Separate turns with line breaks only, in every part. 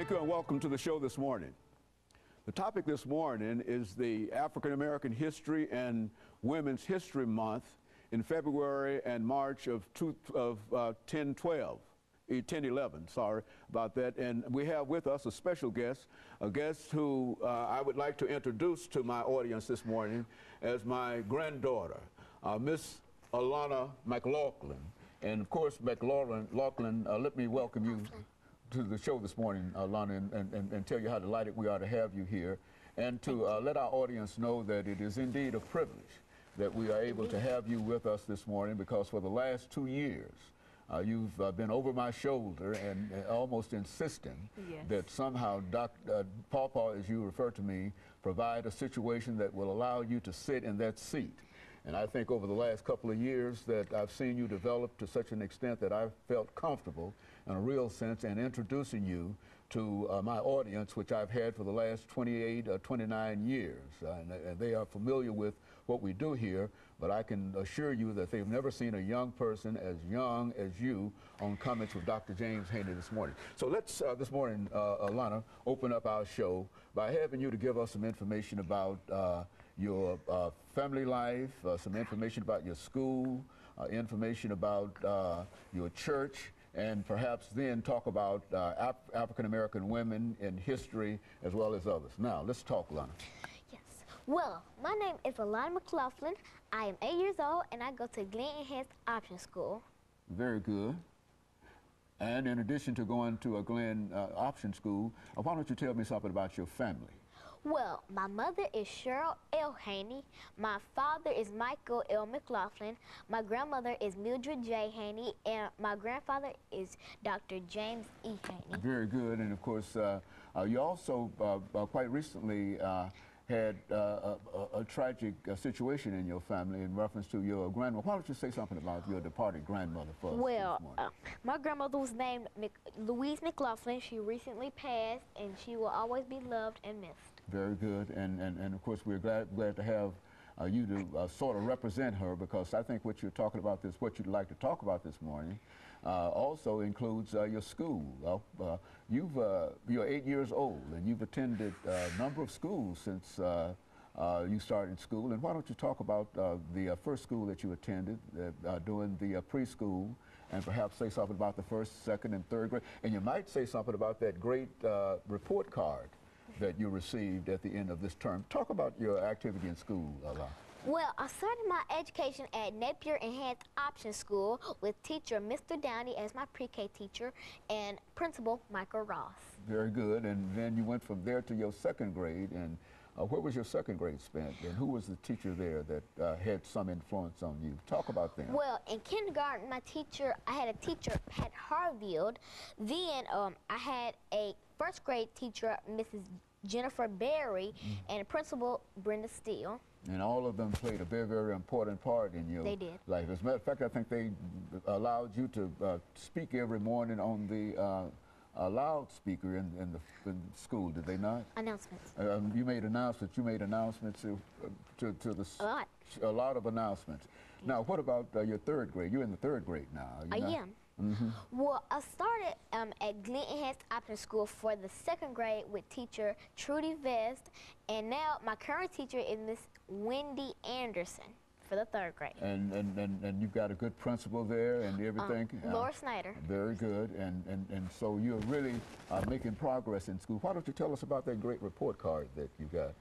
Thank you and welcome to the show this morning. The topic this morning is the African American History and Women's History Month in February and March of 1011, sorry about that. And we have with us a special guest, a guest who I would like to introduce to my audience this morning as my granddaughter, Miss Alana McLaughlin. And of course, McLaughlin, let me welcome you to the show this morning, Alana, and tell you how delighted we are to have you here, and to let our audience know that it is indeed a privilege that we are able to have you with us this morning, because for the last 2 years, you've been over my shoulder and almost insisting that somehow Pawpaw, as you refer to me, provide a situation that will allow you to sit in that seat. And I think over the last couple of years that I've seen you develop to such an extent that I've felt comfortable in a real sense in introducing you to my audience, which I've had for the last 28 or 29 years. And they are familiar with what we do here, but I can assure you that they've never seen a young person as young as you on Comments with Dr. James Haney this morning. So let's, this morning, Alana, open up our show by having you to give us some information about your family life, some information about your school, information about your church, and perhaps then talk about African-American women in history as well as others. Now, let's talk, Alana.
Yes. Well, my name is Alana McLaughlin. I am 8 years old, and I go to Glen Enhanced Option School.
Very good. And in addition to going to a Glen Option School, why don't you tell me something about your family?
Well, my mother is Cheryl L. Haney. My father is Michael L. McLaughlin. My grandmother is Mildred J. Haney. And my grandfather is Dr. James E. Haney.
Very good. And of course, you also quite recently had a tragic situation in your family in reference to your grandmother. Why don't you say something about your departed grandmother for us?
Well, my grandmother was named Louise McLaughlin. She recently passed, and she will always be loved and missed.
Very good, and of course we're glad to have you to sort of represent her, because I think what you're talking about, what you'd like to talk about this morning, also includes your school. You're 8 years old, and you've attended a number of schools since you started school. And why don't you talk about the first school that you attended, doing the preschool, and perhaps say something about the first, second, and third grade, and you might say something about that great report card that you received at the end of this term. Talk about your activity in school, Alana.
Well, I started my education at Napier Enhanced Option School with teacher Mr. Downey as my pre-K teacher and principal Michael Ross.
Very good. And then you went from there to your second grade. And where was your second grade spent? And who was the teacher there that had some influence on you? Talk about them.
Well, in kindergarten, I had a teacher, Pat Harfield. Then I had a first grade teacher, Mrs. Jennifer Berry, and principal Brenda Steele.
And all of them played a very, very important part in your life. As a matter of fact, I think they allowed you to speak every morning on the loudspeaker in the school, did they not?
Announcements.
You made announcements. You made announcements to the a lot of announcements. Now, what about your third grade? You're in the third grade now.
I am. Well, I started at Glen Enhanced Option School for the second grade with teacher Trudy Vest, and now my current teacher is Miss Wendy Anderson for the third grade.
And you've got a good principal there and everything?
Laura Snyder.
Very good. And so you're really making progress in school. Why don't you tell us about that great report card that you got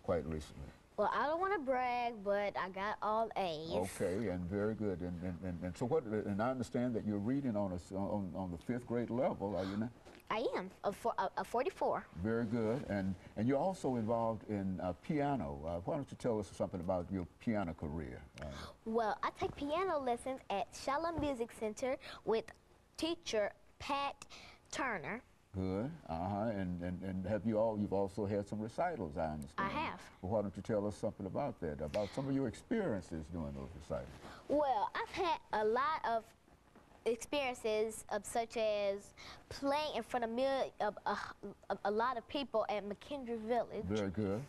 quite recently?
Well, I don't want to brag, but I got all A's.
Okay, and very good. And so what? And I understand that you're reading on the fifth grade level, are you not?
I am a 44.
Very good. And you're also involved in piano. Why don't you tell us something about your piano career?
Well, I take piano lessons at Shalom Music Center with teacher Pat Turner.
Good. And you've also had some recitals, I understand.
I have.
Well, why don't you tell us something about that, about some of your experiences doing those recitals?
Well, I've had a lot of experiences such as playing in front of a lot of people at McKendrick Village.
Very good.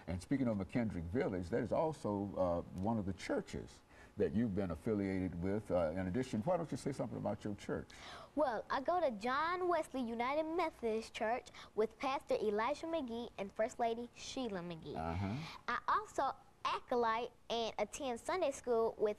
And speaking of McKendrick Village, that is also one of the churches that you've been affiliated with. In addition, why don't you say something about your church?
Well, I go to John Wesley United Methodist Church with Pastor Elijah McGee and First Lady Sheila McGee. I also acolyte and attend Sunday school with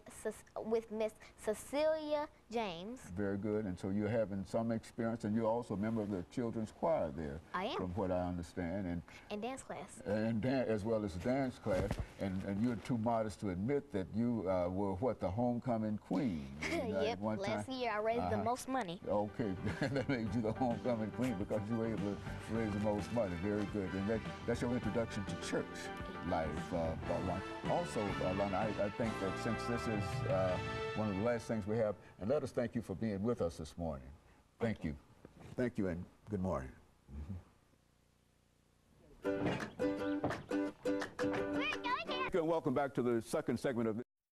Miss Cecilia James.
Very good. And so you're having some experience, and you're also a member of the children's choir there.
I am.
From what I understand.
And dance class.
And as well as dance class. And you're too modest to admit that you were, what, the homecoming queen?
Yep, last year I raised the most money.
Okay, that made you the homecoming queen because you were able to raise the most money. Very good. And that's your introduction to church life, Alana. Also, Alana, I think that since this is one of the last things we have, and let us thank you for being with us this morning. Thank you. Thank you, and good morning. And welcome back to the second segment of